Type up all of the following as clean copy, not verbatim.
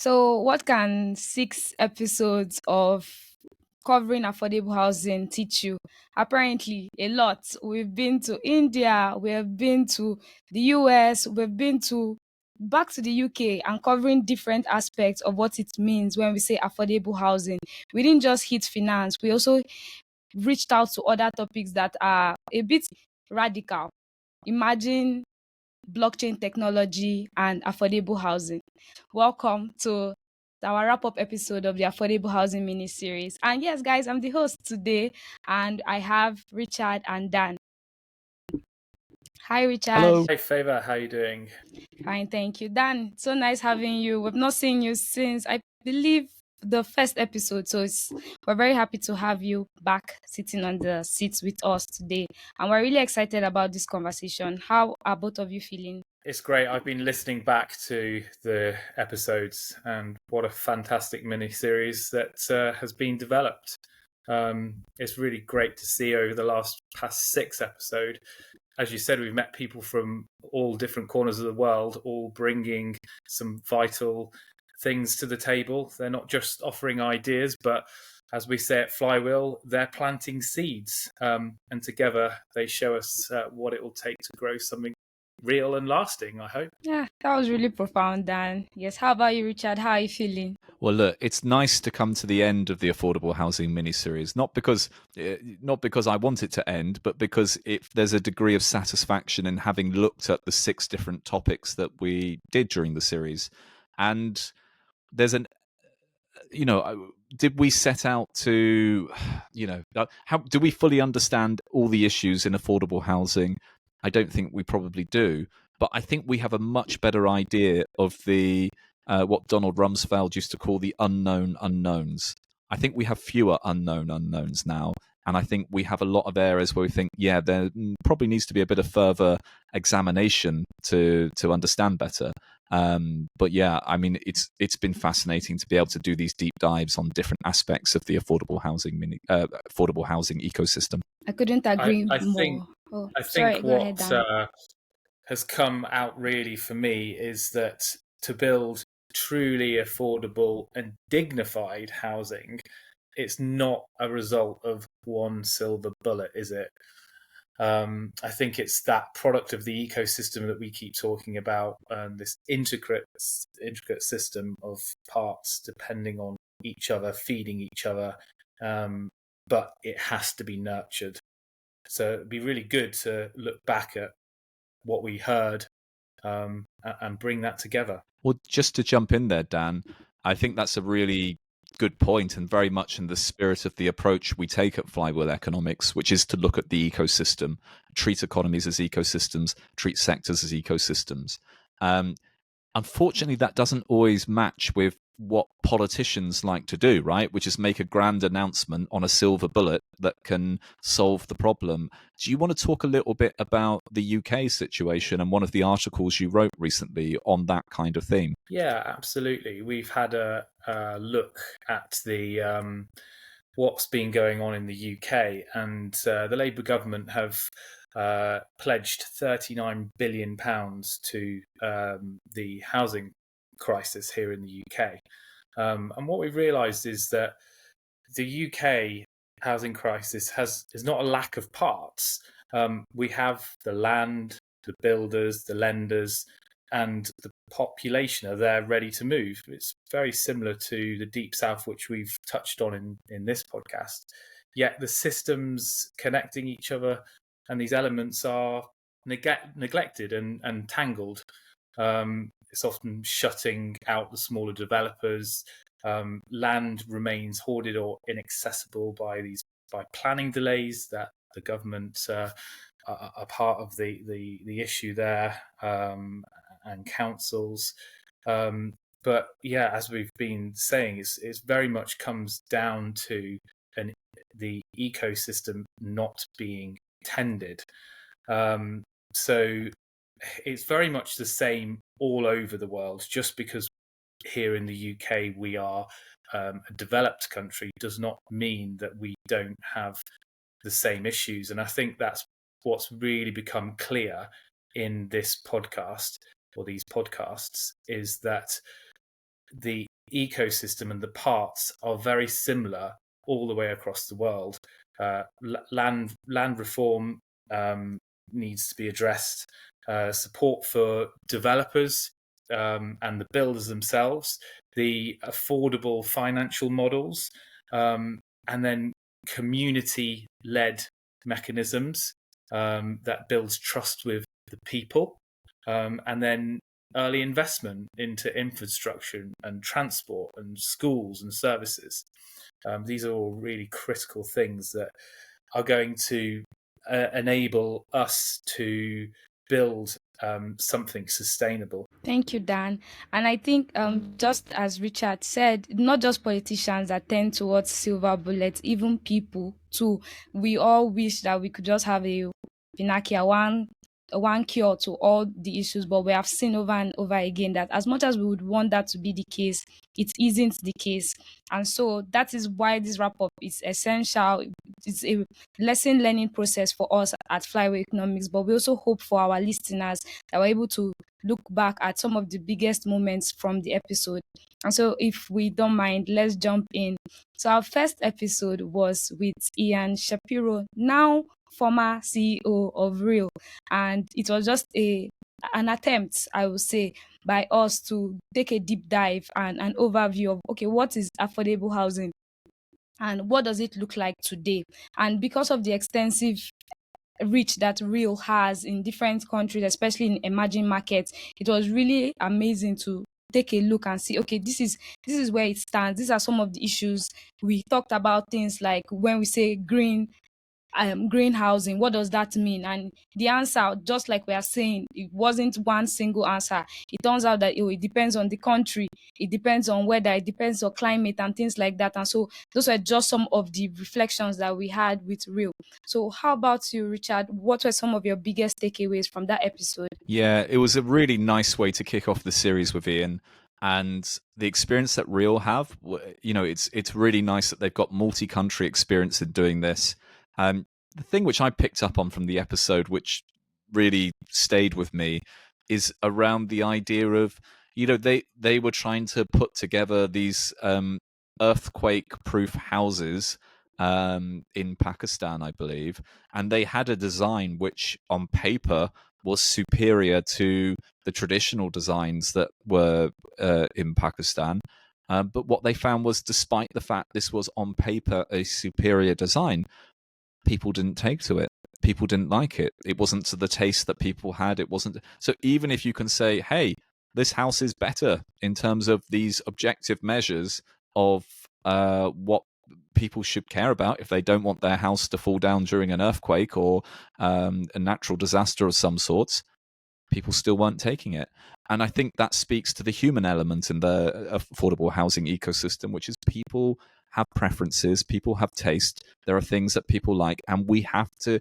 So, what can 6 episodes of covering affordable housing teach you? Apparently, a lot. We've been to India, we have been to the US, we've been to back to the UK and covering different aspects of what it means when we say affordable housing. We didn't just hit finance, we also reached out to other topics that are a bit radical. Imagine blockchain technology and affordable housing. Welcome to our wrap up episode of the Affordable Housing Miniseries. And yes, guys, I'm the host today, and I have Richard and Dan. Hi, Richard. Hello. Hey Favor, how you doing? Fine, thank you. Dan, so nice having you. We've not seen you since, I believe, the first episode. So we're very happy to have you back sitting on the seats with us today. And we're really excited about this conversation. How are both of you feeling? It's great. I've been listening back to the episodes, and what a fantastic mini-series that has been developed. It's really great to see over the past 6 episodes. As you said, we've met people from all different corners of the world, all bringing some vital things to the table. They're not just offering ideas, but as we say at Flywheel, they're planting seeds. And together they show us what it will take to grow something real and lasting, I hope. Yeah, that was really profound, Dan. Yes, how about you, Richard? How are you feeling? Well, look, it's nice to come to the end of the Affordable Housing Miniseries. Not because I want it to end, but because if there's a degree of satisfaction in having looked at the 6 different topics that we did during the series, and there's an, did we set out to, how do we fully understand all the issues in affordable housing? I don't think we probably do, but I think we have a much better idea of the what Donald Rumsfeld used to call the unknown unknowns. I think we have fewer unknown unknowns now, and I think we have a lot of areas where we think, yeah, there probably needs to be a bit of further examination to understand better. But yeah, I mean, it's been fascinating to be able to do these deep dives on different aspects of the affordable housing ecosystem. I couldn't agree I think more. Oh, I sorry, think go ahead, what Dan. has come out really for me is that to build truly affordable and dignified housing, it's not a result of one silver bullet, is it? I think it's that product of the ecosystem that we keep talking about, this intricate system of parts depending on each other, feeding each other, but it has to be nurtured. So it'd be really good to look back at what we heard and bring that together. Well, just to jump in there, Dan, I think that's a really good point and very much in the spirit of the approach we take at Flywheel Economics, which is to look at the ecosystem, treat economies as ecosystems, treat sectors as ecosystems. Unfortunately, that doesn't always match with what politicians like to do, right? Which is make a grand announcement on a silver bullet that can solve the problem. Do you want to talk a little bit about the UK situation and one of the articles you wrote recently on that kind of theme? Yeah, absolutely. We've had a look at the what's been going on in the UK, and the Labour government have pledged £39 billion to the housing crisis here in the UK. And what we've realised is that the UK housing crisis is not a lack of parts. We have the land, the builders, the lenders, and the population are there ready to move. It's very similar to the Deep South, which we've touched on in this podcast. Yet the systems connecting each other and these elements are neglected and tangled. It's often shutting out the smaller developers. Land remains hoarded or inaccessible by planning delays that the government are part of the issue there, and councils. But yeah, as we've been saying, it's very much comes down to the ecosystem not being tended. So it's very much the same all over the world. Just because here in the UK we are a developed country does not mean that we don't have the same issues. And I think that's what's really become clear in this podcast or these podcasts, is that the ecosystem and the parts are very similar all the way across the world. Land reform needs to be addressed. Support for developers and the builders themselves, the affordable financial models, and then community-led mechanisms that builds trust with the people, and then early investment into infrastructure and transport and schools and services. These are all really critical things that are going to enable us to build something sustainable. Thank you, Dan. And I think, just as Richard said, not just politicians that tend towards silver bullets, even people too. We all wish that we could just have a pinnacle, one cure to all the issues, but we have seen over and over again that as much as we would want that to be the case, it isn't the case. And so that is why this wrap up is essential. It's a lesson learning process for us at Flywheel Economics, but we also hope for our listeners that we're able to look back at some of the biggest moments from the episode. And so, if we don't mind, let's jump in. So, our first episode was with Ian Shapiro, now former CEO of Real, and it was just an attempt, I would say, by us to take a deep dive and an overview of, okay, what is affordable housing and what does it look like today? And because of the extensive reach that Real has in different countries, especially in emerging markets, it was really amazing to take a look and see, okay, this is where it stands. These are some of the issues. We talked about things like when we say green housing, what does that mean? And the answer, just like we are saying, it wasn't one single answer. It turns out that it depends on the country, it depends on weather, it depends on climate and things like that. And so those were just some of the reflections that we had with Real. So how about you, Richard? What were some of your biggest takeaways from that episode? Yeah, it was a really nice way to kick off the series with Ian. And the experience that Real have, it's really nice that they've got multi-country experience in doing this. The thing which I picked up on from the episode, which really stayed with me, is around the idea of, they were trying to put together these earthquake-proof houses in Pakistan, I believe, and they had a design which, on paper, was superior to the traditional designs that were in Pakistan. But what they found was, despite the fact this was on paper a superior design, people didn't take to it. People didn't like it. It wasn't to the taste that people had. It wasn't. So even if you can say, hey, this house is better in terms of these objective measures of what people should care about if they don't want their house to fall down during an earthquake or a natural disaster of some sorts, people still weren't taking it. And I think that speaks to the human element in the affordable housing ecosystem, which is people have preferences, people have taste, there are things that people like, and we have to,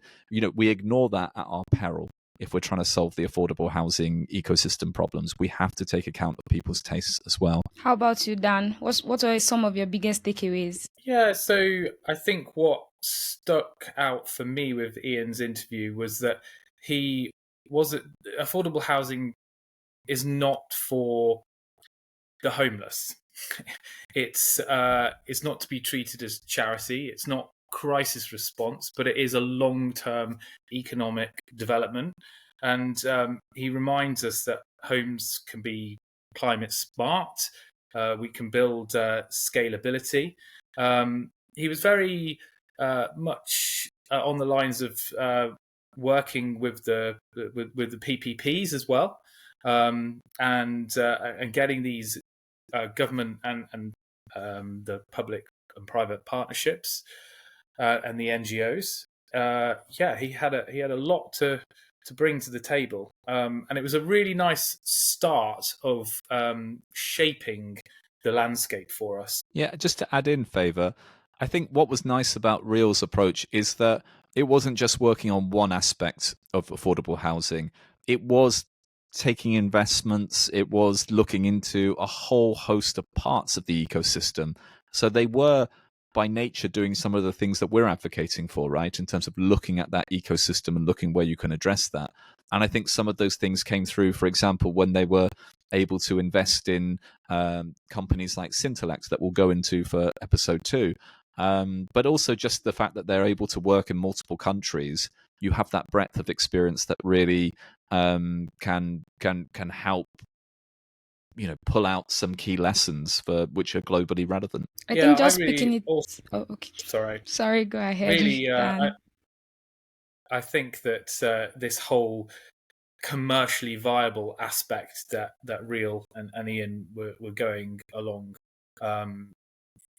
we ignore that at our peril. If we're trying to solve the affordable housing ecosystem problems, we have to take account of people's tastes as well. How about you, Dan? What are some of your biggest takeaways? Yeah, so I think what stuck out for me with Ian's interview was that affordable housing is not for the homeless. It's not to be treated as charity. It's not crisis response, but it is a long-term economic development. And he reminds us that homes can be climate smart. We can build scalability. He was very much on the lines of working with the PPPs as well, and getting these government and the public and private partnerships and the NGOs. He had a lot to bring to the table, and it was a really nice start of shaping the landscape for us. Yeah, just to add in favour, I think what was nice about Real's approach is that it wasn't just working on one aspect of affordable housing. It was taking investments, it was looking into a whole host of parts of the ecosystem. So they were, by nature, doing some of the things that we're advocating for, right, in terms of looking at that ecosystem and looking where you can address that. And I think some of those things came through, for example, when they were able to invest in companies like synthesise that we'll go into for episode 2. But also just the fact that they're able to work in multiple countries. You have that breadth of experience that really can help pull out some key lessons for which are globally relevant. I Yeah, think I just really picking it. also, Oh, okay. sorry. Sorry, go ahead, Really, Dan. I think that this whole commercially viable aspect that Real and Ian were going along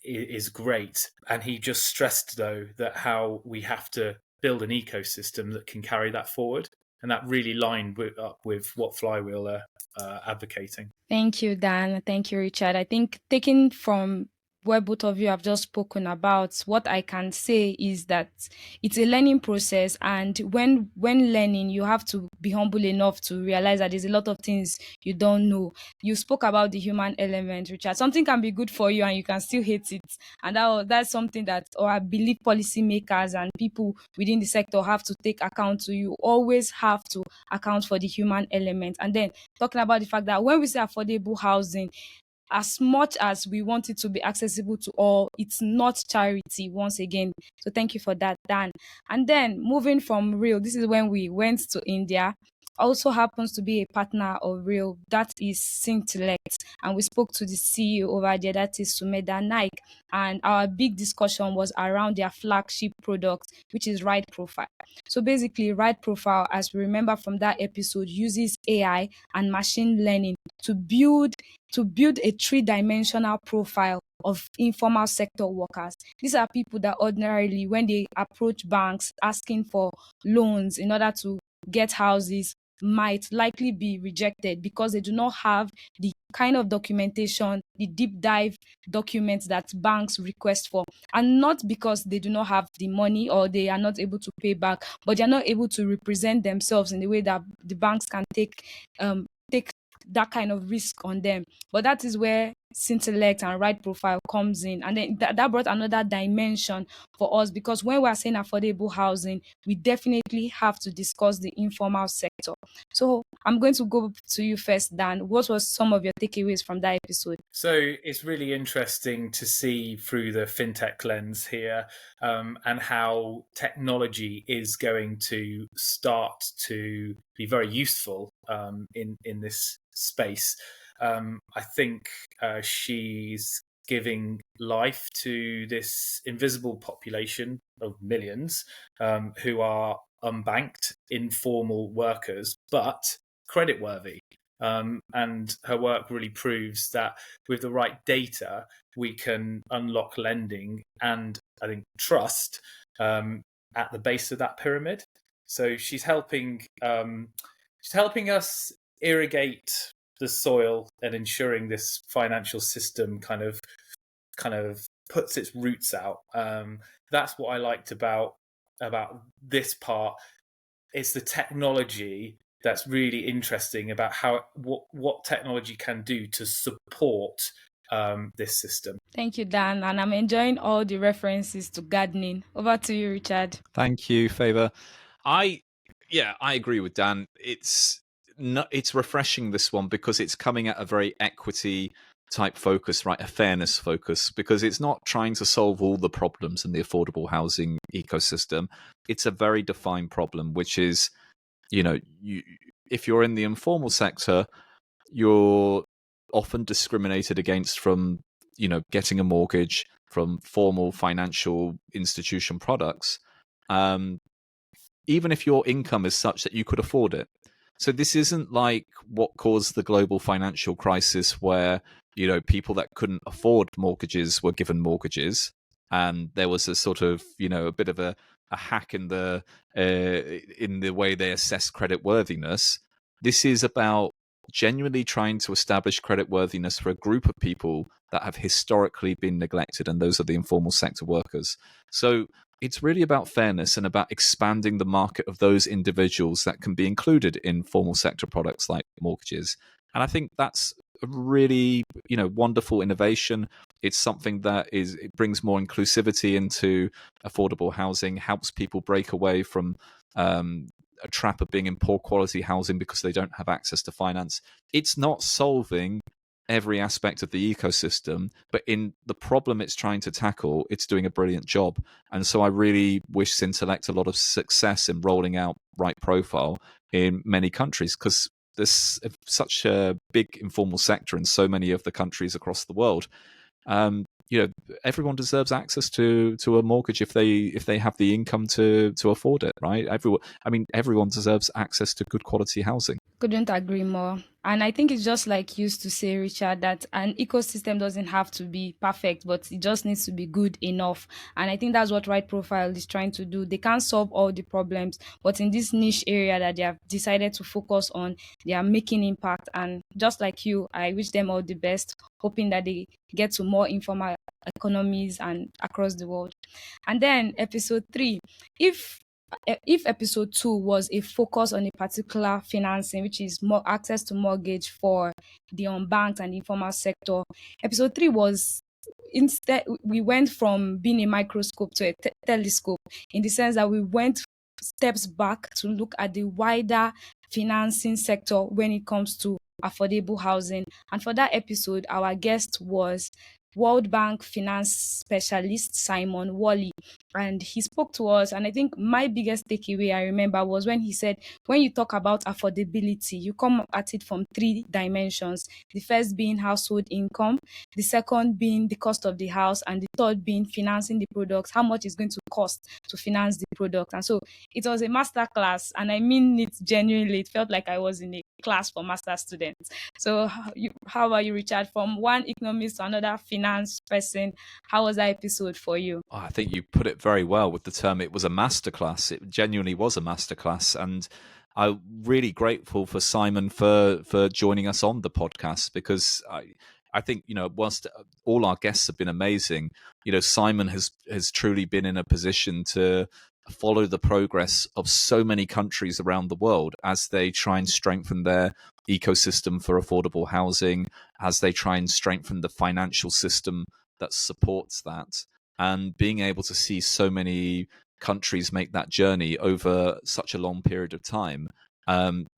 is great. And he just stressed, though, that how we have to build an ecosystem that can carry that forward. And that really lined up with what Flywheel are advocating. Thank you, Dan. Thank you, Richard. I think taking from where both of you have just spoken about, what I can say is that it's a learning process, and when learning, you have to be humble enough to realize that there's a lot of things you don't know. You spoke about the human element, Richard. Something can be good for you and you can still hate it, and that's something that, or I believe, policymakers and people within the sector have to take account to. You always have to account for the human element. And then talking about the fact that when we say affordable housing, as much as we want it to be accessible to all, it's not charity, once again. So thank you for that, Dan. And then moving from Real, this is when we went to India. Also happens to be a partner of Real, that is Synthselect. And we spoke to the CEO over there, that is Sumeda Naik. And our big discussion was around their flagship product, which is Right Profile. So basically, Right Profile, as we remember from that episode, uses AI and machine learning to build a three-dimensional profile of informal sector workers. These are people that ordinarily, when they approach banks asking for loans in order to get houses, might likely be rejected because they do not have the kind of documentation, the deep dive documents that banks request for. And not because they do not have the money or they are not able to pay back, but they are not able to represent themselves in the way that the banks can take that kind of risk on them. But that is where Synthselect and Right Profile comes in. And then that brought another dimension for us, because when we are saying affordable housing, we definitely have to discuss the informal sector. So I'm going to go to you first, Dan. What was some of your takeaways from that episode? So it's really interesting to see through the fintech lens here, and how technology is going to start to be very useful in this space. I think she's giving life to this invisible population of millions who are unbanked, informal workers, but creditworthy. And her work really proves that with the right data, we can unlock lending and, I think, trust at the base of that pyramid. So she's helping us irrigate the soil and ensuring this financial system kind of puts its roots out. That's what I liked about this part. It's the technology that's really interesting about how what technology can do to support this system. Thank you, Dan. And I'm enjoying all the references to gardening. Over to you, Richard. Thank you, Favor. I agree with Dan. It's refreshing, this one, because it's coming at a very equity type focus, right? A fairness focus, because it's not trying to solve all the problems in the affordable housing ecosystem. It's a very defined problem, which is, if you're in the informal sector, you're often discriminated against from, getting a mortgage, from formal financial institution products, even if your income is such that you could afford it. So this isn't like what caused the global financial crisis, where people that couldn't afford mortgages were given mortgages, and there was a sort of a bit of a hack in the way they assess creditworthiness. This is about genuinely trying to establish creditworthiness for a group of people that have historically been neglected, and those are the informal sector workers. So it's really about fairness and about expanding the market of those individuals that can be included in formal sector products like mortgages. And I think that's a really, wonderful innovation. It's something that it brings more inclusivity into affordable housing, helps people break away from a trap of being in poor quality housing because they don't have access to finance. It's not solving every aspect of the ecosystem, but in the problem it's trying to tackle, it's doing a brilliant job. And so I really wish Syntellect a lot of success in rolling out Right Profile in many countries, because there's such a big informal sector in so many of the countries across the world. Everyone deserves access to a mortgage if they have the income to afford it, right? Everyone deserves access to good quality housing. Couldn't agree more. And I think it's just like you used to say, Richard, that an ecosystem doesn't have to be perfect, but it just needs to be good enough. And I think that's what Right Profile is trying to do. They can't solve all the problems, but in this niche area that they have decided to focus on, they are making impact. And just like you, I wish them all the best, hoping that they get to more informal economies and across the world. And then episode 3, if episode 2 was a focus on a particular financing, which is more access to mortgage for the unbanked and informal sector, episode 3 was, instead we went from being a microscope to a telescope, in the sense that we went steps back to look at the wider financing sector when it comes to affordable housing. And for that episode, our guest was World Bank finance specialist Simon Wally, and he spoke to us. And I think my biggest takeaway I remember was when he said, when you talk about affordability, you come at it from 3 dimensions. The first being household income, the second being the cost of the house, and the third being financing the products, how much it's going to cost to finance the product. And so it was a master class, and I mean it genuinely. It felt like I was in a class for master students. So how about you, Richard? From one economist to another finance person, how was that episode for you? I think you put it very well with the term. It was a masterclass. It genuinely was a masterclass, and I'm really grateful for Simon for joining us on the podcast, because I think, whilst all our guests have been amazing, Simon has truly been in a position to follow the progress of so many countries around the world as they try and strengthen their ecosystem for affordable housing, as they try and strengthen the financial system that supports that. And being able to see so many countries make that journey over such a long period of time,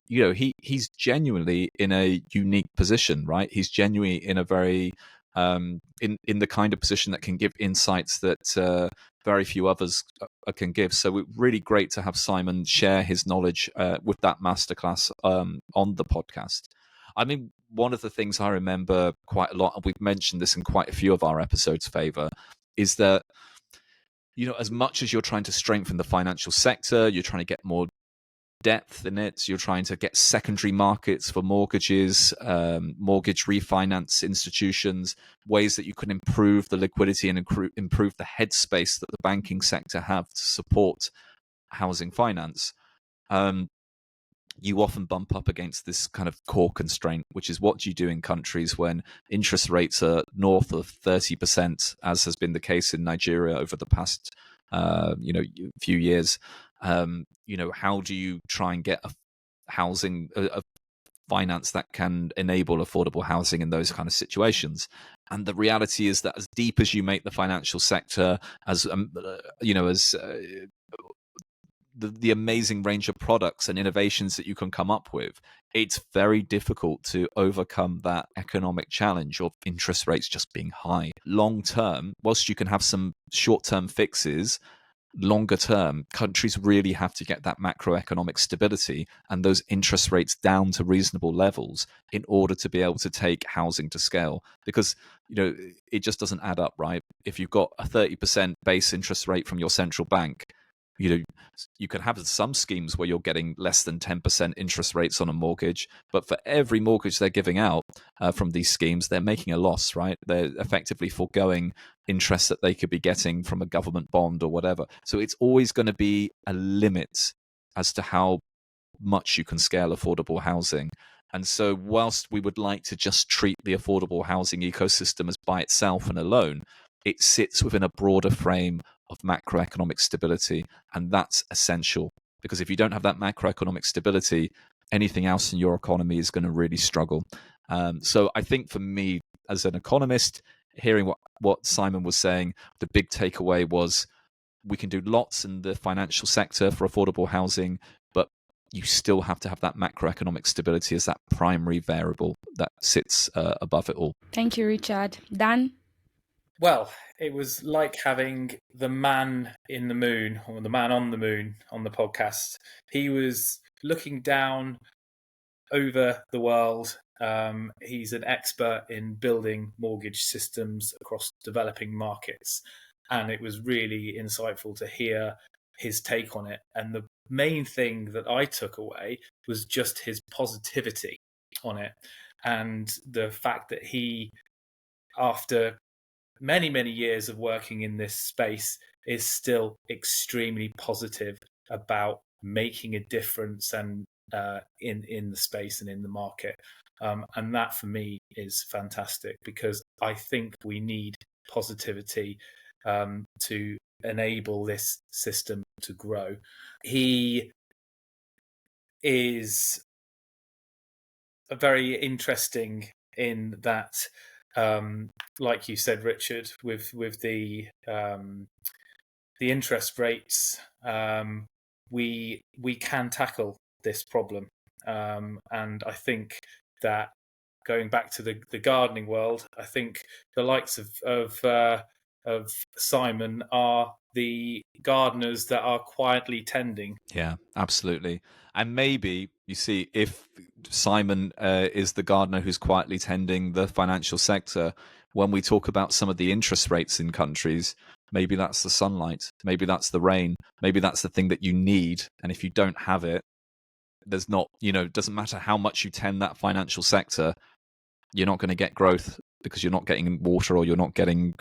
he's genuinely in a unique position, right? He's genuinely in a very in the kind of position that can give insights that very few others can give. So it's really great to have Simon share his knowledge with that masterclass on the podcast. I mean, one of the things I remember quite a lot, and we've mentioned this in quite a few of our episodes, Favor, is that, as much as you're trying to strengthen the financial sector, you're trying to get more depth in it, you're trying to get secondary markets for mortgages, mortgage refinance institutions, ways that you can improve the liquidity and improve the headspace that the banking sector have to support housing finance. You often bump up against this kind of core constraint, which is what do you do in countries when interest rates are north of 30%, as has been the case in Nigeria over the past few years. How do you try and get a finance that can enable affordable housing in those kind of situations? And the reality is that as deep as you make the financial sector, as the amazing range of products and innovations that you can come up with, it's very difficult to overcome that economic challenge of interest rates just being high. Long term, whilst you can have some short-term fixes, longer term, countries really have to get that macroeconomic stability and those interest rates down to reasonable levels in order to be able to take housing to scale. Because, it just doesn't add up, right? If you've got a 30% base interest rate from your central bank, you can have some schemes where you're getting less than 10% interest rates on a mortgage, but for every mortgage they're giving out from these schemes, they're making a loss, right? They're effectively foregoing interest that they could be getting from a government bond or whatever. So it's always going to be a limit as to how much you can scale affordable housing. And so whilst we would like to just treat the affordable housing ecosystem as by itself and alone, it sits within a broader frame of macroeconomic stability, and that's essential, because if you don't have that macroeconomic stability, anything else in your economy is going to really struggle. So I think for me, as an economist, hearing what Simon was saying, the big takeaway was we can do lots in the financial sector for affordable housing, but you still have to have that macroeconomic stability as that primary variable that sits above it all. Thank you, Richard. Dan? Well, it was like having the man in the moon, or the man on the moon, on the podcast. He was looking down over the world. He's an expert in building mortgage systems across developing markets. And it was really insightful to hear his take on it. And the main thing that I took away was just his positivity on it. And the fact that he, after many, many years of working in this space, is still extremely positive about making a difference and in the space and in the market. And that for me is fantastic, because I think we need positivity to enable this system to grow. He is very interesting in that, like you said, Richard, with the interest rates, we can tackle this problem, and I think that, going back to the gardening world, I think the likes of Simon are the gardeners that are quietly tending. Yeah, absolutely. And maybe, you see, if Simon is the gardener who's quietly tending the financial sector, when we talk about some of the interest rates in countries, maybe that's the sunlight, maybe that's the rain, maybe that's the thing that you need. And if you don't have it, there's not, it doesn't matter how much you tend that financial sector, you're not going to get growth because you're not getting water or you're not getting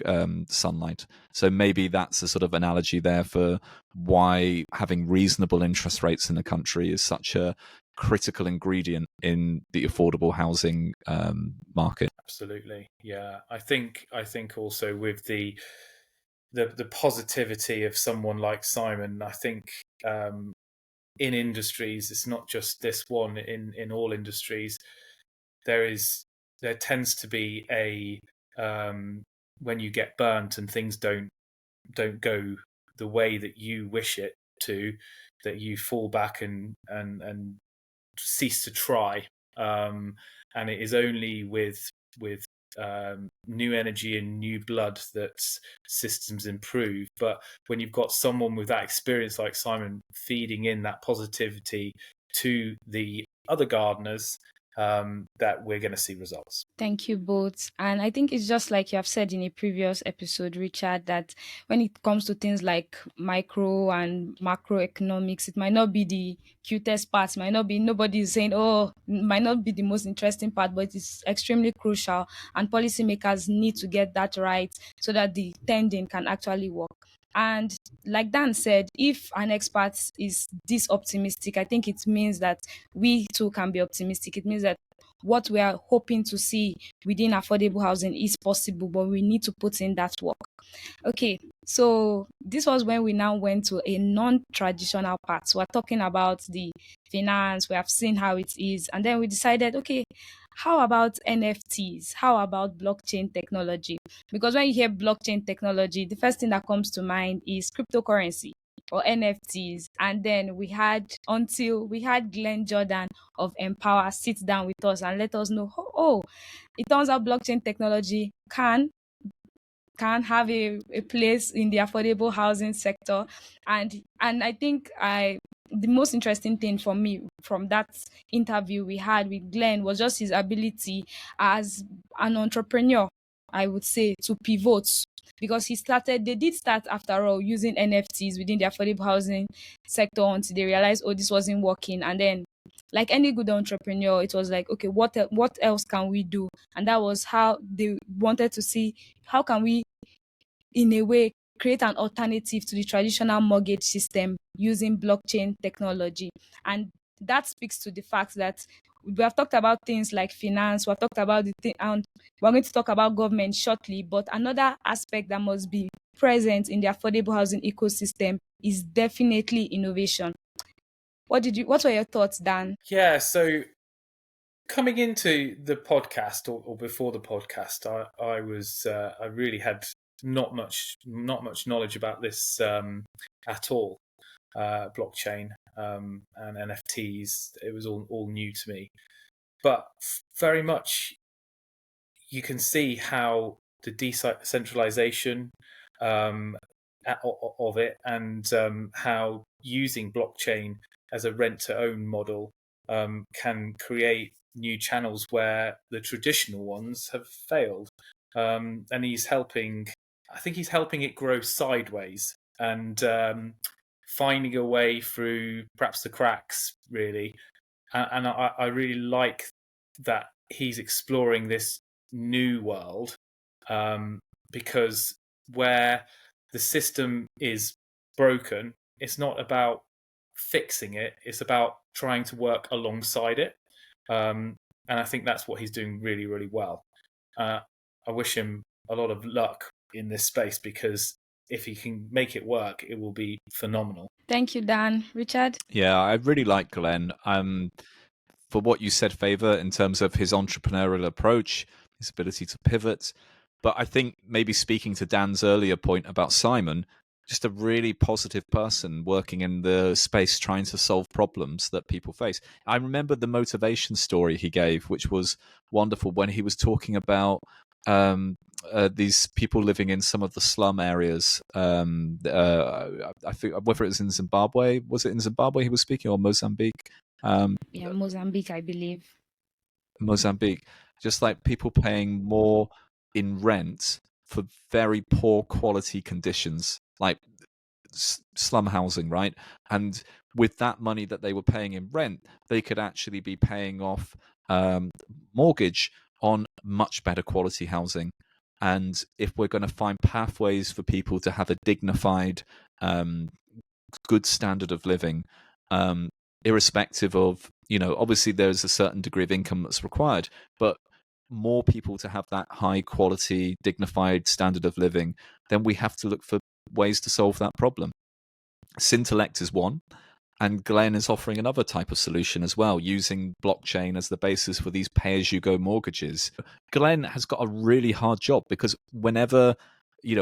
sunlight. So maybe that's a sort of analogy there for why having reasonable interest rates in the country is such a critical ingredient in the affordable housing market. Absolutely, yeah. I think also with the positivity of someone like Simon, I think in industries, it's not just this one. In all industries, there tends to be a when you get burnt and things don't go the way that you wish it to, that you fall back and cease to try. And it is only with new energy and new blood that systems improve. But when you've got someone with that experience like Simon feeding in that positivity to the other gardeners, that we're going to see results. Thank you both. And I think it's just like you have said in a previous episode, Richard, that when it comes to things like micro and macroeconomics, it might not be the cutest part, might not be, nobody is saying, oh, it might not be the most interesting part, but it's extremely crucial. And policymakers need to get that right so that the tending can actually work. And like Dan said, if an expert is this optimistic, I think it means that we too can be optimistic. It means that what we are hoping to see within affordable housing is possible, but we need to put in that work. Okay, so this was when we now went to a non-traditional part. So we're talking about the finance, we have seen how it is, and then we decided, okay, how about NFTs? How about blockchain technology? Because when you hear blockchain technology, the first thing that comes to mind is cryptocurrency or NFTs. And then we had Glenn Jordan of Empower sit down with us and let us know, it turns out blockchain technology can have a place in the affordable housing sector. And I think the most interesting thing for me from that interview we had with Glenn was just his ability as an entrepreneur, I would say, to pivot, because they did start, after all, using NFTs within the affordable housing sector until they realized, oh, this wasn't working. And then, like any good entrepreneur, it was like, okay, what else can we do? And that was how they wanted to see, how can we, in a way, create an alternative to the traditional mortgage system using blockchain technology. And that speaks to the fact that we have talked about things like finance, we have talked about the thing, and we're going to talk about government shortly. But another aspect that must be present in the affordable housing ecosystem is definitely innovation. What were your thoughts, Dan? Yeah, so coming into the podcast, or before the podcast, I really had not much knowledge about this at all, blockchain. and NFTs. It was all new to me, but very much you can see how the decentralization of it, and how using blockchain as a rent-to-own model can create new channels where the traditional ones have failed. And he's helping. I think he's helping it grow sideways and finding a way through perhaps the cracks, really. And I really like that he's exploring this new world, because where the system is broken, it's not about fixing it, it's about trying to work alongside it. And I think that's what he's doing really, really well. I wish him a lot of luck in this space, because if he can make it work, it will be phenomenal. Thank you, Dan. Richard? Yeah, I really like Glenn. For what you said, Favor, in terms of his entrepreneurial approach, his ability to pivot. But I think maybe speaking to Dan's earlier point about Simon, just a really positive person working in the space trying to solve problems that people face. I remember the motivation story he gave, which was wonderful, when he was talking about these people living in some of the slum areas. I think whether it was in Zimbabwe, was it in Zimbabwe he was speaking, or Mozambique? Mozambique, I believe. Mozambique, just like people paying more in rent for very poor quality conditions, like slum housing, right? And with that money that they were paying in rent, they could actually be paying off mortgage on much better quality housing. And if we're going to find pathways for people to have a dignified, good standard of living, irrespective of, obviously there's a certain degree of income that's required, but more people to have that high quality, dignified standard of living, then we have to look for ways to solve that problem. Syntellect is one, and Glenn is offering another type of solution as well, using blockchain as the basis for these pay-as-you-go mortgages. Glenn has got a really hard job, because whenever,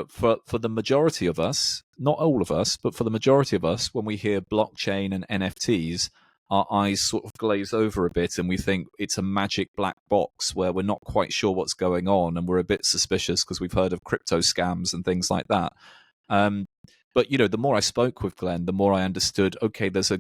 for the majority of us, not all of us, but for the majority of us, when we hear blockchain and NFTs, our eyes sort of glaze over a bit and we think it's a magic black box where we're not quite sure what's going on, and we're a bit suspicious because we've heard of crypto scams and things like that. But the more I spoke with Glenn, the more I understood, okay, there's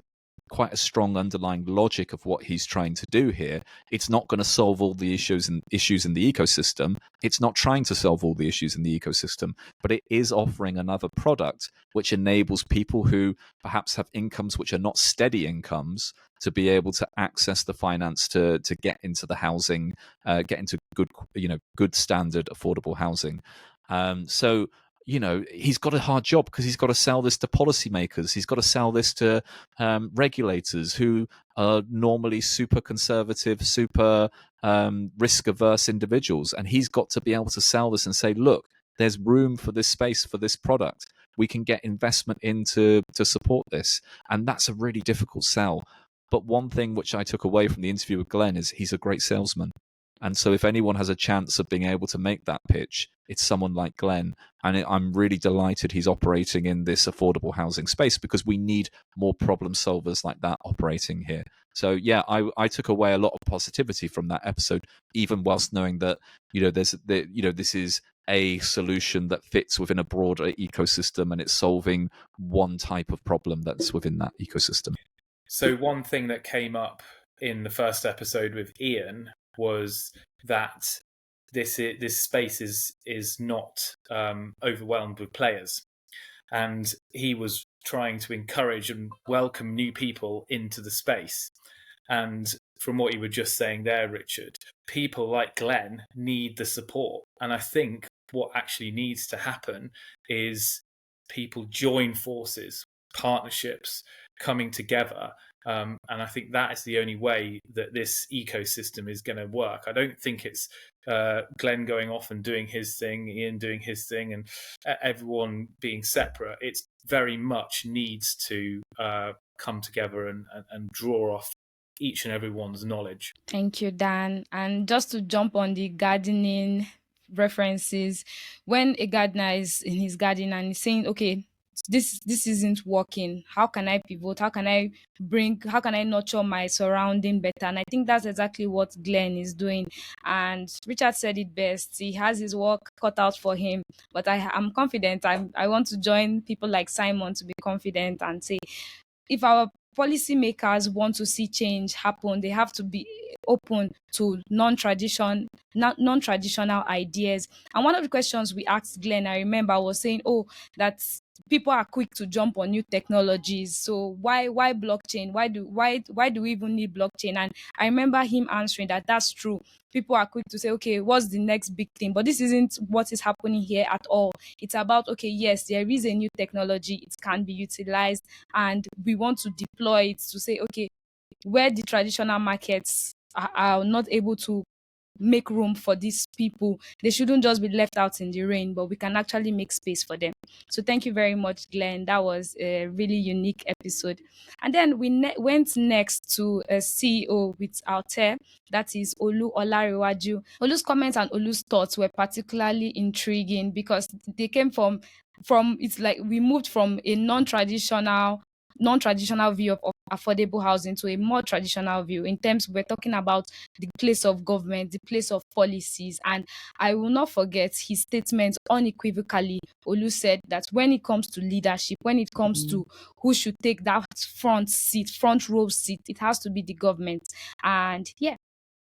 quite a strong underlying logic of what he's trying to do here. It's not going to solve all the issues in the ecosystem. It's not trying to solve all the issues in the ecosystem, but it is offering another product which enables people who perhaps have incomes which are not steady incomes to be able to access the finance to get into the housing, get into good standard affordable housing. So he's got a hard job, because he's got to sell this to policymakers. He's got to sell this to regulators who are normally super conservative, super risk-averse individuals. And he's got to be able to sell this and say, look, there's room for this space, for this product. We can get investment in to support this. And that's a really difficult sell. But one thing which I took away from the interview with Glenn is he's a great salesman. And so if anyone has a chance of being able to make that pitch, it's someone like Glenn. And I'm really delighted he's operating in this affordable housing space, because we need more problem solvers like that operating here. So yeah, I took away a lot of positivity from that episode, even whilst knowing that this is a solution that fits within a broader ecosystem, and it's solving one type of problem that's within that ecosystem. So one thing that came up in the first episode with Ian was that this space is not overwhelmed with players, and he was trying to encourage and welcome new people into the space. And from what you were just saying there, Richard, people like Glenn need the support. And I think what actually needs to happen is people join forces, partnerships, coming together. And I think that is the only way that this ecosystem is going to work. I don't think it's Glenn going off and doing his thing, Ian doing his thing, and everyone being separate. It's very much needs to come together and draw off each and everyone's knowledge. Thank you, Dan. And just to jump on the gardening references, when a gardener is in his garden and he's saying, okay, this isn't working. How can I pivot? How can I nurture my surrounding better? And I think that's exactly what Glenn is doing. And Richard said it best. He has his work cut out for him, but I'm confident. I want to join people like Simon to be confident and say, if our policymakers want to see change happen, they have to be open to non-traditional ideas. And one of the questions we asked Glenn, I remember, was saying, oh, that people are quick to jump on new technologies. So why blockchain? Why do we even need blockchain? And I remember him answering that that's true. People are quick to say, okay, what's the next big thing? But this isn't what is happening here at all. It's about, okay, yes, there is a new technology, it can be utilized, and we want to deploy it to say, okay, where the traditional markets are not able to make room for these people, they shouldn't just be left out in the rain, but we can actually make space for them. So thank you very much, Glenn. That was a really unique episode. And then we went next to a CEO with Altair, that is Olu Olariwaju. Olu's comments and Olu's thoughts were particularly intriguing because they came from it's like we moved from a non-traditional view of affordable housing to a more traditional view. In terms, we're talking about the place of government, the place of policies. And I will not forget his statement unequivocally. Olu said that when it comes to leadership, when it comes to who should take that front row seat, it has to be the government. And yeah,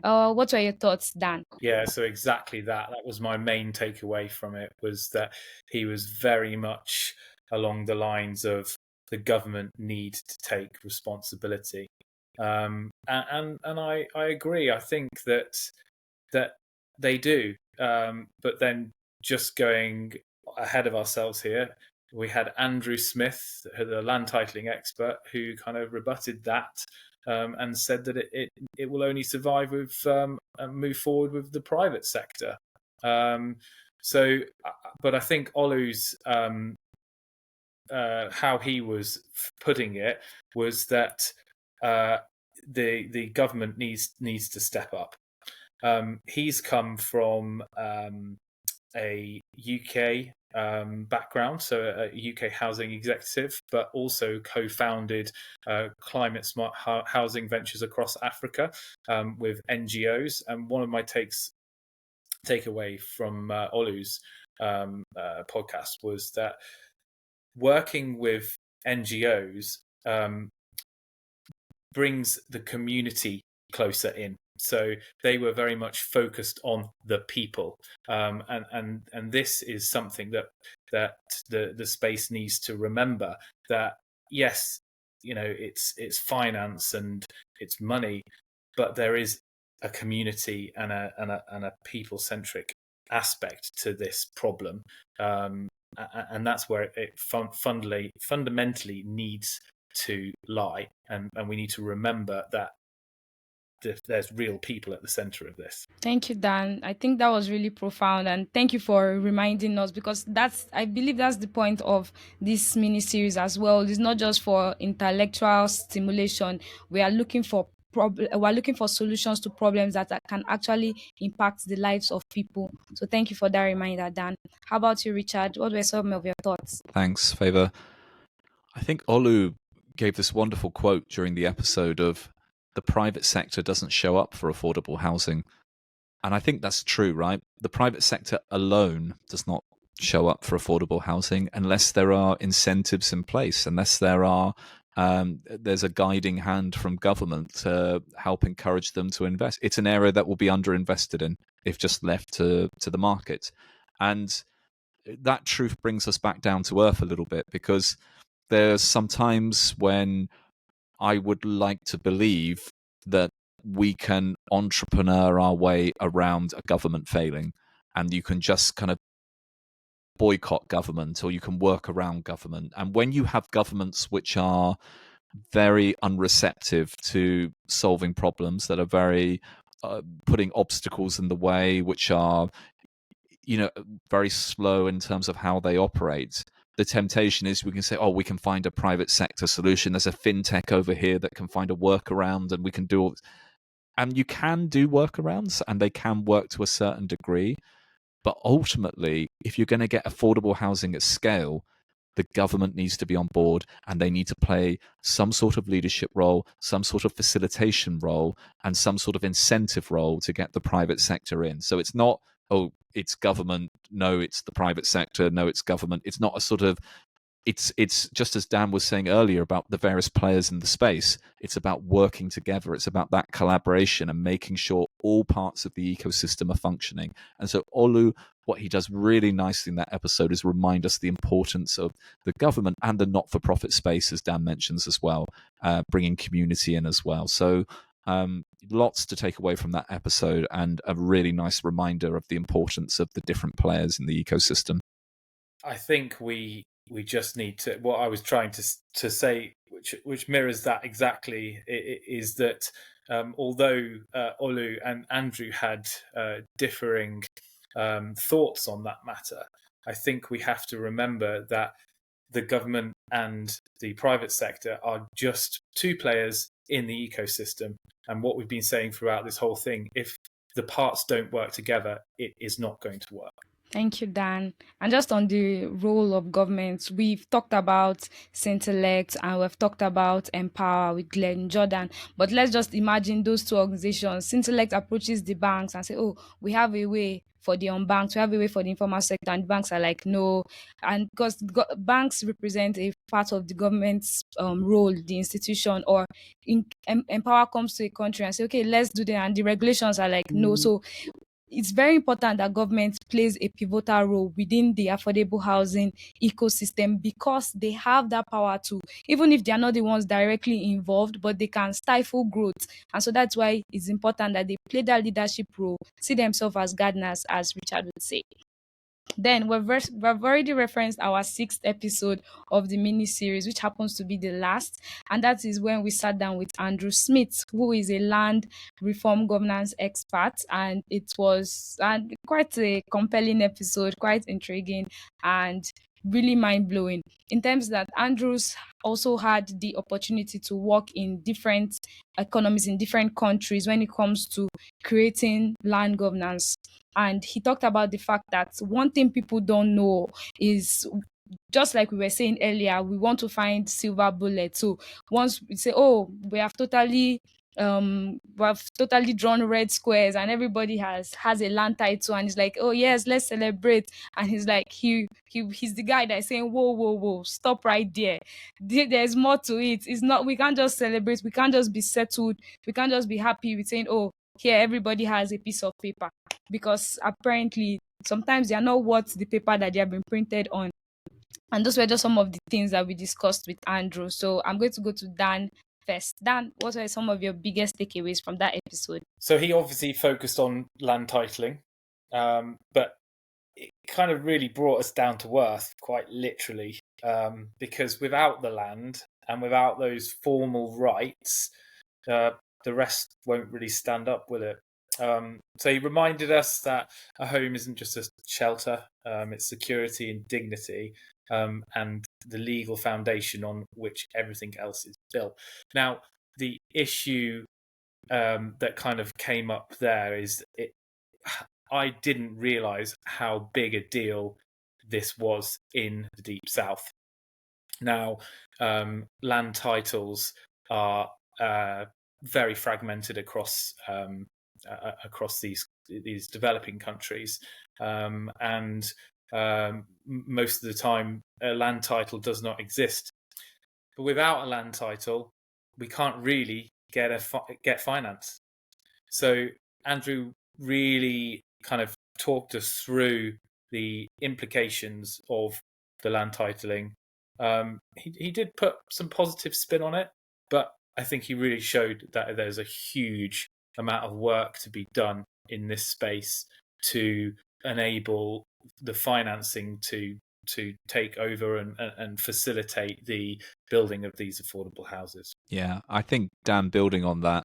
what were your thoughts, Dan? Yeah, so exactly that. That was my main takeaway from it, was that he was very much along the lines of the government need to take responsibility. And I agree. I think that they do. But then, just going ahead of ourselves here, we had Andrew Smith, the land titling expert, who kind of rebutted that, and said that it will only survive with and move forward with the private sector. So, but I think Olu's how he was putting it was that the government needs to step up. He's come from a UK background, so a UK housing executive, but also co-founded climate smart housing ventures across Africa with NGOs. And one of my takeaway from Olu's podcast was that working with NGOs brings the community closer in. So they were very much focused on the people, and this is something that the space needs to remember. That yes, it's finance and it's money, but there is a community and a people centric aspect to this problem, and that's where it fundamentally needs to lie, and we need to remember that there's real people at the center of this. Thank you, Dan. I think that was really profound, and thank you for reminding us, because I believe that's the point of this mini series as well. It's not just for intellectual stimulation. We are looking for we're looking for solutions to problems that can actually impact the lives of people. So thank you for that reminder, Dan. How about you, Richard? What were some of your thoughts? Thanks, Favor. I think Olu gave this wonderful quote during the episode of the private sector doesn't show up for affordable housing. And I think that's true, right? The private sector alone does not show up for affordable housing unless there are incentives in place, unless there's a guiding hand from government to help encourage them to invest. It's an area that will be underinvested in if just left to the market. And that truth brings us back down to earth a little bit, because there's some times when I would like to believe that we can entrepreneur our way around a government failing, and you can just kind of boycott government, or you can work around government. And when you have governments which are very unreceptive to solving problems, that are very putting obstacles in the way, which are very slow in terms of how they operate, the temptation is we can say, oh, we can find a private sector solution. There's a fintech over here that can find a workaround, and we can do all. And you can do workarounds, and they can work to a certain degree. But ultimately, if you're going to get affordable housing at scale, the government needs to be on board, and they need to play some sort of leadership role, some sort of facilitation role, and some sort of incentive role to get the private sector in. So it's not, oh, it's government, no, it's the private sector, no, it's government. It's not a sort of, it's just as Dan was saying earlier about the various players in the space. It's about working together. It's about that collaboration and making sure all parts of the ecosystem are functioning. And so Olu, what he does really nicely in that episode is remind us the importance of the government and the not-for-profit space, as Dan mentions as well, bringing community in as well. So lots to take away from that episode, and a really nice reminder of the importance of the different players in the ecosystem. I think we just need to, what I was trying to say, which mirrors that exactly, is that although Olu and Andrew had differing thoughts on that matter, I think we have to remember that the government and the private sector are just two players in the ecosystem. And what we've been saying throughout this whole thing, if the parts don't work together, it is not going to work. Thank you, Dan. And just on the role of governments, we've talked about Synthellect and we've talked about Empower with Glenn Jordan. But let's just imagine those two organizations. Synthellect approaches the banks and say, oh, we have a way for the unbanked, we have a way for the informal sector, and banks are like, no. And because banks represent a part of the government's role, the institution, or Empower comes to a country and say, okay, let's do that. And the regulations are like, no. So it's very important that government plays a pivotal role within the affordable housing ecosystem, because they have that power to, even if they are not the ones directly involved, but they can stifle growth. And so that's why it's important that they play that leadership role, see themselves as gardeners, as Richard would say. Then we've already referenced our sixth episode of the mini series, which happens to be the last, and that is when we sat down with Andrew Smith, who is a land reform governance expert, and it was quite a compelling episode, quite intriguing and really mind-blowing, in terms that Andrews also had the opportunity to work in different economies in different countries when it comes to creating land governance. And he talked about the fact that one thing people don't know is, just like we were saying earlier, we want to find silver bullet. So once we say, oh, we've totally drawn red squares and everybody has a land title, and he's like, oh yes, let's celebrate. And he's like, he's the guy that's saying, whoa, stop right there. There's more to it. It's not, we can't just celebrate, we can't just be settled, we can't just be happy with saying, oh, here everybody has a piece of paper, because apparently sometimes they are not worth the paper that they have been printed on. And those were just some of the things that we discussed with Andrew. So I'm going to go to Dan first. Dan, what are some of your biggest takeaways from that episode? So he obviously focused on land titling, but it kind of really brought us down to earth, quite literally, because without the land and without those formal rights, the rest won't really stand up, will it? So he reminded us that a home isn't just a shelter, it's security and dignity, and the legal foundation on which everything else is built. Now, the issue that kind of came up there is I didn't realise how big a deal this was in the Deep South. Now, land titles are very fragmented across these developing countries, and most of the time a land title does not exist. But without a land title, we can't really get finance. So Andrew really kind of talked us through the implications of the land titling. He did put some positive spin on it, but I think he really showed that there's a huge amount of work to be done in this space to enable the financing to take over and facilitate the building of these affordable houses. Yeah, I think, Dan, building on that,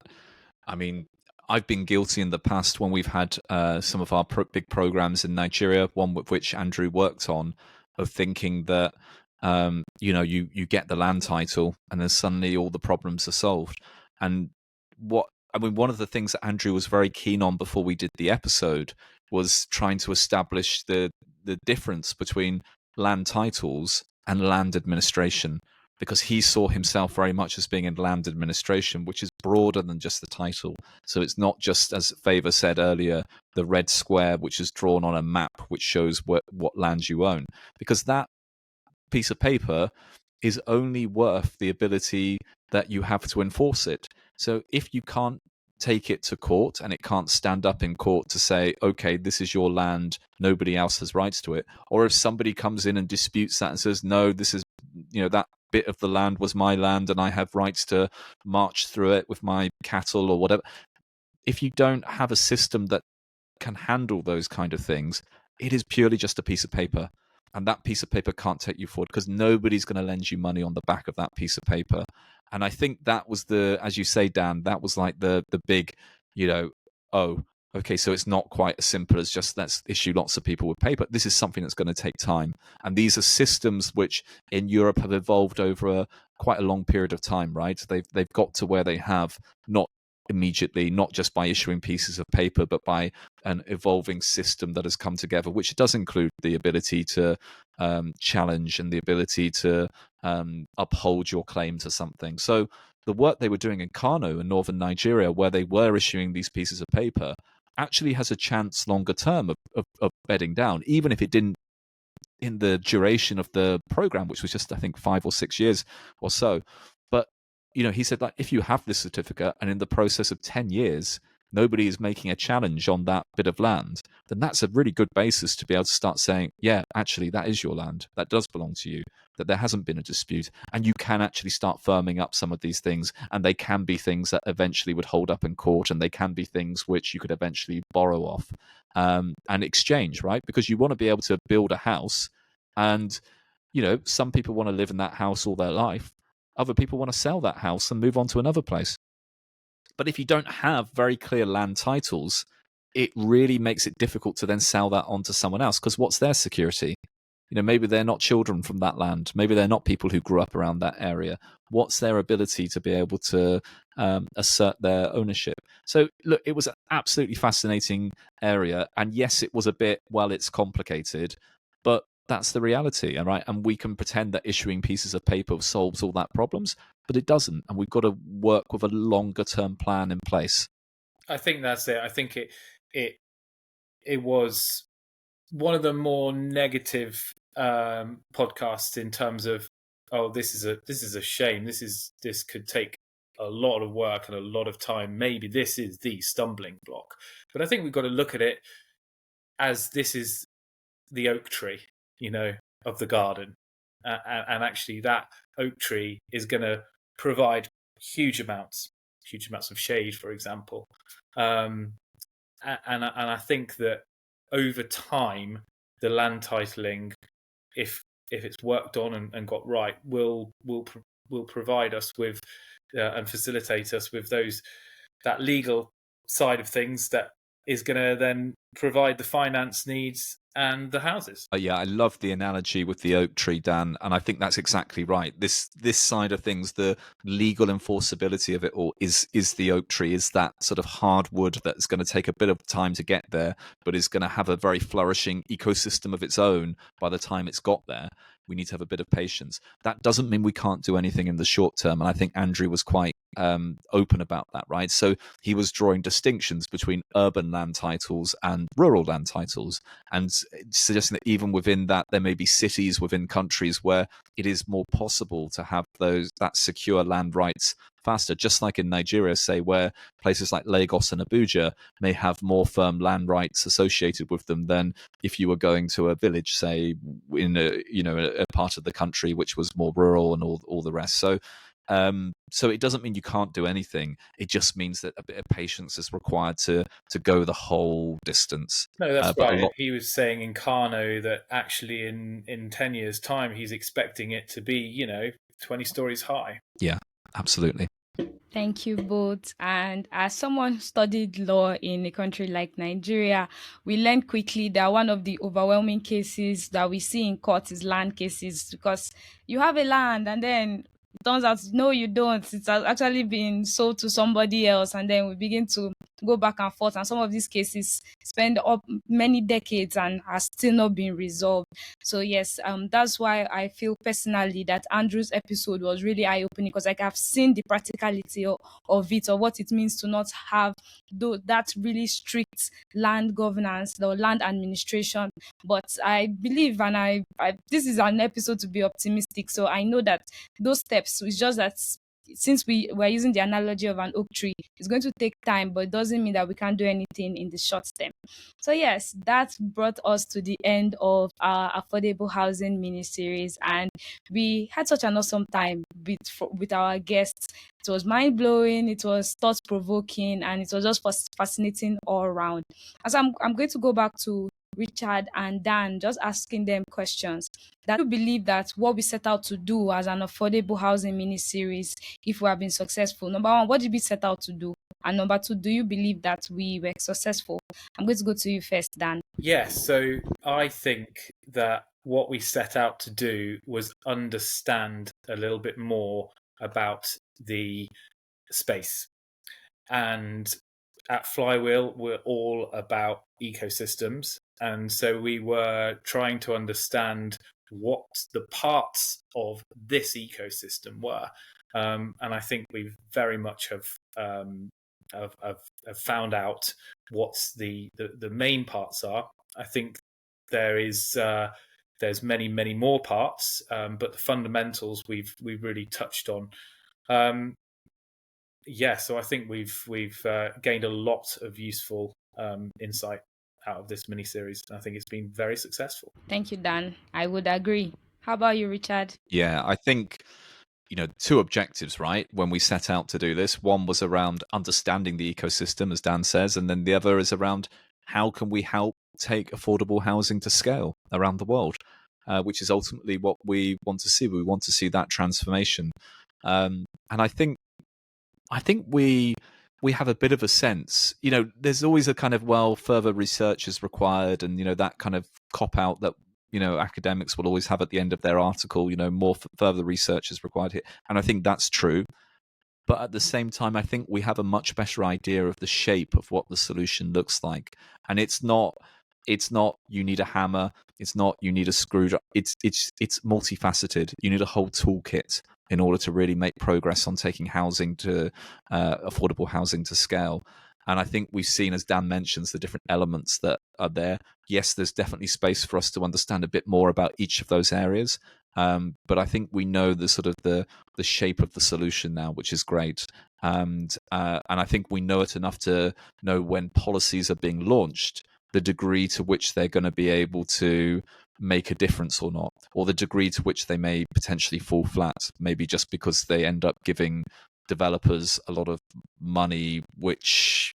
I mean, I've been guilty in the past when we've had some of our big programs in Nigeria, one with which Andrew worked on, of thinking that you get the land title and then suddenly all the problems are solved. And one of the things that Andrew was very keen on before we did the episode was trying to establish the difference between land titles and land administration, because he saw himself very much as being in land administration, which is broader than just the title. So it's not just, as Favor said earlier, the red square which is drawn on a map which shows what land you own, because that piece of paper is only worth the ability that you have to enforce it. So if you can't take it to court and it can't stand up in court to say, okay, this is your land, nobody else has rights to it, or if somebody comes in and disputes that and says, no, this is, that bit of the land was my land and I have rights to march through it with my cattle or whatever. If you don't have a system that can handle those kind of things, it is purely just a piece of paper. And that piece of paper can't take you forward because nobody's going to lend you money on the back of that piece of paper. And I think that was as you say, Dan, that was like the big, oh, okay, so it's not quite as simple as just let's issue lots of people with paper. This is something that's going to take time. And these are systems which in Europe have evolved over quite a long period of time, right? They've got to where they have, not immediately, not just by issuing pieces of paper, but by an evolving system that has come together, which does include the ability to challenge and the ability to uphold your claim to something. So the work they were doing in Kano in northern Nigeria, where they were issuing these pieces of paper, actually has a chance longer term of bedding down, even if it didn't in the duration of the program, which was just, I think, 5 or 6 years or so. But he said, like, if you have this certificate and in the process of 10 years, nobody is making a challenge on that bit of land, then that's a really good basis to be able to start saying, yeah, actually, that is your land. That does belong to you, that there hasn't been a dispute. And you can actually start firming up some of these things. And they can be things that eventually would hold up in court. And they can be things which you could eventually borrow off and exchange, right? Because you want to be able to build a house and, some people want to live in that house all their life. Other people want to sell that house and move on to another place. But if you don't have very clear land titles, it really makes it difficult to then sell that on to someone else, because what's their security? Maybe they're not children from that land. Maybe they're not people who grew up around that area. What's their ability to be able to assert their ownership? So, look, it was an absolutely fascinating area. And yes, it was a bit, it's complicated, but that's the reality, all right? And we can pretend that issuing pieces of paper solves all that problems, but it doesn't. And we've got to work with a longer term plan in place. I think that's it. I think it was one of the more negative podcasts in terms of, oh, this is a shame. This could take a lot of work and a lot of time. Maybe this is the stumbling block. But I think we've got to look at it as this is the oak tree, of the garden. And actually that oak tree is going to provide huge amounts of shade, for example. And I think that over time, the land titling, if it's worked on and got right, will provide us with and facilitate us with that legal side of things that is going to then provide the finance needs and the houses. Yeah, I love the analogy with the oak tree, Dan, and I think that's exactly right. This side of things, the legal enforceability of it all is the oak tree, is that sort of hardwood that's going to take a bit of time to get there, but is going to have a very flourishing ecosystem of its own by the time it's got there. We need to have a bit of patience. That doesn't mean we can't do anything in the short term, and I think Andrew was quite open about that, right? So he was drawing distinctions between urban land titles and rural land titles, and suggesting that even within that, there may be cities within countries where it is more possible to have that secure land rights faster, just like in Nigeria, say, where places like Lagos and Abuja may have more firm land rights associated with them than if you were going to a village, say, in a part of the country which was more rural and all the rest. So it doesn't mean you can't do anything. It just means that a bit of patience is required to go the whole distance. No, that's right. He was saying in Kano that actually in 10 years' time, he's expecting it to be, 20 stories high. Yeah, absolutely. Thank you both. And as someone who studied law in a country like Nigeria, we learned quickly that one of the overwhelming cases that we see in court is land cases, because you have a land and then turns out, no, you don't. It's actually been sold to somebody else, and then we begin to go back and forth. And some of these cases spend up many decades and are still not being resolved. So yes, that's why I feel personally that Andrew's episode was really eye opening, because like I've seen the practicality of it, or what it means to not have that really strict land governance or land administration. But I believe, and this is an episode to be optimistic. So I know that those steps, it's just that since we're using the analogy of an oak tree, it's going to take time, but it doesn't mean that we can't do anything in the short term. So yes, that brought us to the end of our affordable housing mini series, and we had such an awesome time with our guests. It was mind blowing, it was thought provoking, and it was just fascinating all around. As I'm going to go back to Richard and Dan, just asking them questions. That you believe that what we set out to do as an affordable housing mini series, if we have been successful? Number one, what did we set out to do? And number two, do you believe that we were successful? I'm going to go to you first, Dan. Yes, so I think that what we set out to do was understand a little bit more about the space. And at Flywheel, we're all about ecosystems. And so we were trying to understand what the parts of this ecosystem were. And I think we very much have found out what the main parts are. I think there's many more parts, but the fundamentals we've really touched on. So I think we've gained a lot of useful insight out of this mini series. I think it's been very successful. Thank you, Dan. I would agree. How about you, Richard? Yeah, I think, two objectives, right? When we set out to do this, one was around understanding the ecosystem, as Dan says, and then the other is around how can we help take affordable housing to scale around the world, which is ultimately what we want to see. We want to see that transformation. And I think we have a bit of a sense, there's always a kind of, further research is required, and, that kind of cop out that, academics will always have at the end of their article, more further research is required here. And I think that's true. But at the same time, I think we have a much better idea of the shape of what the solution looks like. And it's not you need a hammer. It's not you need a screwdriver. It's multifaceted. You need a whole toolkit in order to really make progress on taking housing to affordable housing to scale. And I think we've seen, as Dan mentions, the different elements that are there. Yes, there's definitely space for us to understand a bit more about each of those areas. But I think we know the sort of the shape of the solution now, which is great. And I think we know it enough to know when policies are being launched, the degree to which they're going to be able to make a difference or not, or the degree to which they may potentially fall flat, maybe just because they end up giving developers a lot of money, which,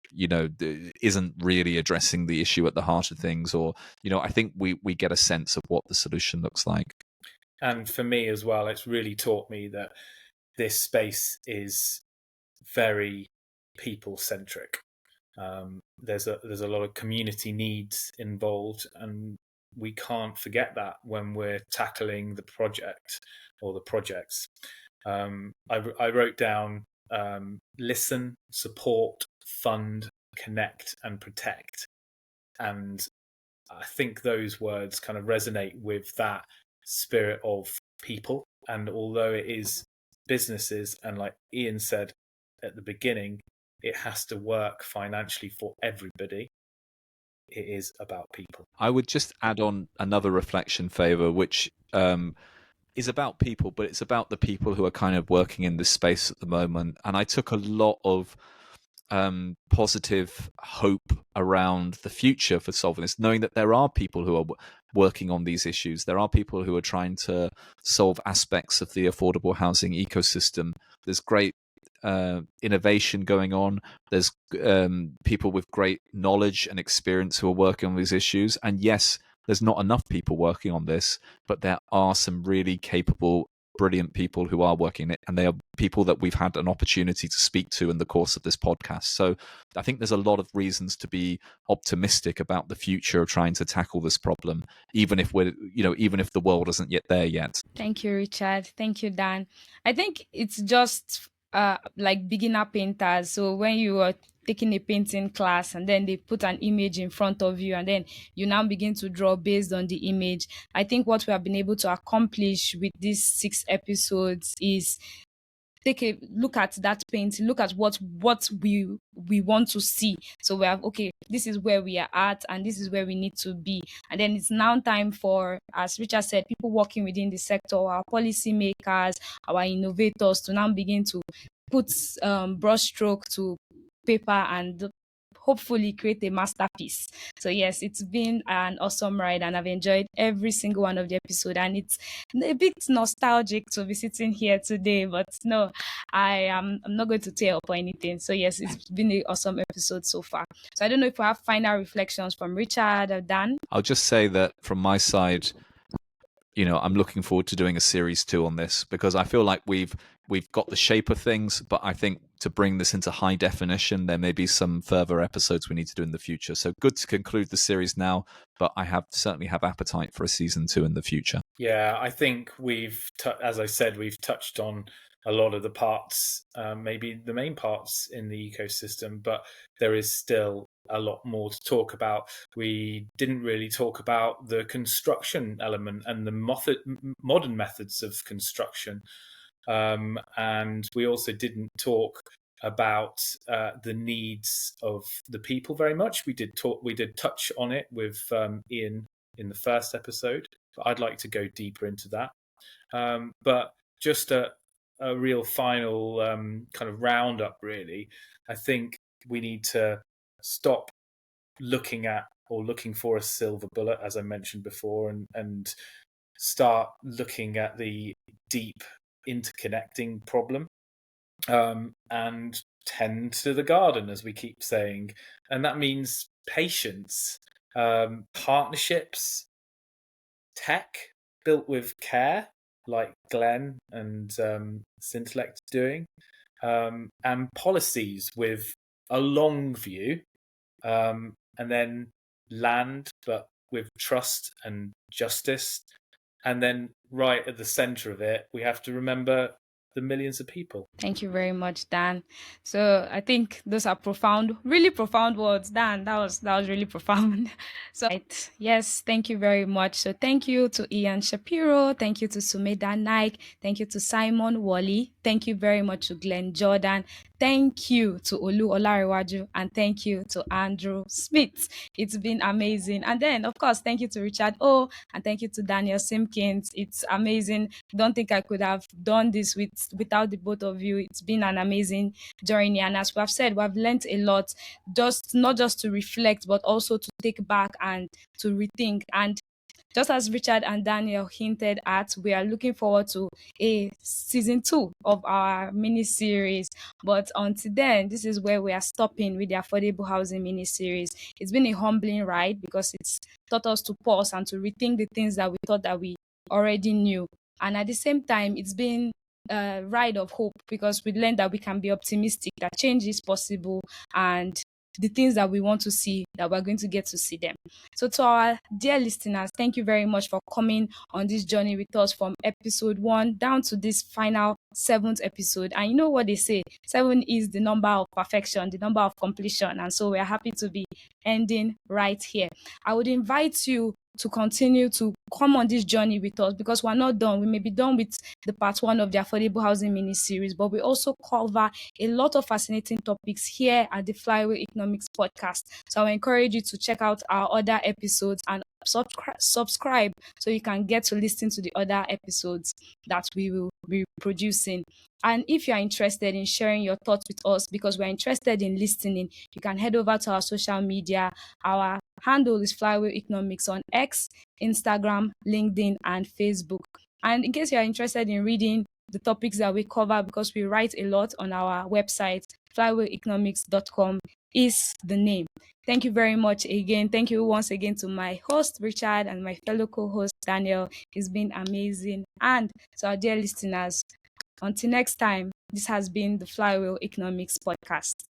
isn't really addressing the issue at the heart of things. Or, I think we get a sense of what the solution looks like. And for me as well, it's really taught me that this space is very people-centric. There's a lot of community needs involved, and we can't forget that when we're tackling the project or the projects. I wrote down listen, support, fund, connect, and protect. And I think those words kind of resonate with that spirit of people. And although it is businesses, and like Ian said at the beginning, it has to work financially for everybody, it is about people. I would just add on another reflection, Favour, which is about people, but it's about the people who are kind of working in this space at the moment. And I took a lot of positive hope around the future for solving this, knowing that there are people who are working on these issues. There are people who are trying to solve aspects of the affordable housing ecosystem. There's great innovation going on. There's people with great knowledge and experience who are working on these issues. And yes, there's not enough people working on this, but there are some really capable brilliant people who are working it, and they are people that we've had an opportunity to speak to in the course of this podcast. So I think there's a lot of reasons to be optimistic about the future of trying to tackle this problem, even if the world isn't yet there yet. Thank you, Richard. Thank you, Dan. I think it's just like beginner painters. So when you are taking a painting class and then they put an image in front of you and then you now begin to draw based on the image. I think what we have been able to accomplish with these 6 episodes is take a look at that painting, look at what we want to see. So we have, okay, this is where we are at and this is where we need to be. And then it's now time for, as Richard said, people working within the sector, our policymakers, our innovators, to now begin to put brushstroke to paper and hopefully create a masterpiece. So yes, it's been an awesome ride and I've enjoyed every single one of the episode, and it's a bit nostalgic to be sitting here today, but no, I'm not going to tear up or anything. So yes, it's been an awesome episode so far. So I don't know if we have final reflections from Richard or Dan. I'll just say that from my side, I'm looking forward to doing a series 2 on this, because I feel like we've got the shape of things, but I think to bring this into high definition, there may be some further episodes we need to do in the future. So good to conclude the series now, but I certainly have appetite for a season 2 in the future. Yeah, I think as I said, we've touched on a lot of the parts, maybe the main parts in the ecosystem, but there is still a lot more to talk about. We didn't really talk about the construction element and the modern methods of construction. And we also didn't talk about the needs of the people very much. We did touch on it with Ian in the first episode, but I'd like to go deeper into that. But just a real final kind of roundup, really. I think we need to stop looking for a silver bullet, as I mentioned before, and start looking at the deep interconnecting problem, and tend to the garden, as we keep saying. And that means patience, partnerships, tech built with care, like Glenn and Synthselect doing, and policies with a long view, and then land, but with trust and justice. And then right at the center of it, we have to remember the millions of people. Thank you very much, Dan. So I think those are profound, really profound words, Dan. That was really profound. So yes, thank you very much. So thank you to Ian Shapiro, thank you to Sumeda Naik, thank you to Simon Wally, thank you very much to Glenn Jordan, thank you to Olu Olarewaju, and thank you to Andrew Smith. It's been amazing. And then of course, thank you to Richard O, and thank you to Daniel Simpkins. It's amazing. Don't think I could have done this without the both of you. It's been an amazing journey, and as we have said, we've learned a lot, not just to reflect, but also to take back and to rethink. And just as Richard and Daniel hinted at, we are looking forward to a season 2 of our mini series. But until then, this is where we are stopping with the Affordable Housing Mini Series. It's been a humbling ride because it's taught us to pause and to rethink the things that we thought that we already knew. And at the same time, it's been a ride of hope because we learned that we can be optimistic, that change is possible, and the things that we want to see, that we're going to get to see them. So to our dear listeners, thank you very much for coming on this journey with us from episode 1 down to this final 7th episode. And you know what they say, 7 is the number of perfection, the number of completion. And so we're happy to be ending right here. I would invite you to continue to come on this journey with us, because we're not done. We may be done with the part 1 of the Affordable Housing Mini Series, but we also cover a lot of fascinating topics here at the Flywheel Economics podcast. So I encourage you to check out our other episodes and subscribe so you can get to listen to the other episodes that we will be producing. And if you are interested in sharing your thoughts with us, because we're interested in listening, you can head over to our social media. Our handle is Flywheel Economics on X, Instagram, LinkedIn, and Facebook. And in case you are interested in reading the topics that we cover, because we write a lot on our website, flywheeleconomics.com, is the name. Thank you very much again. Thank you once again to my host, Richard, and my fellow co host, Daniel. It's been amazing. And to our dear listeners, until next time, this has been the Flywheel Economics podcast.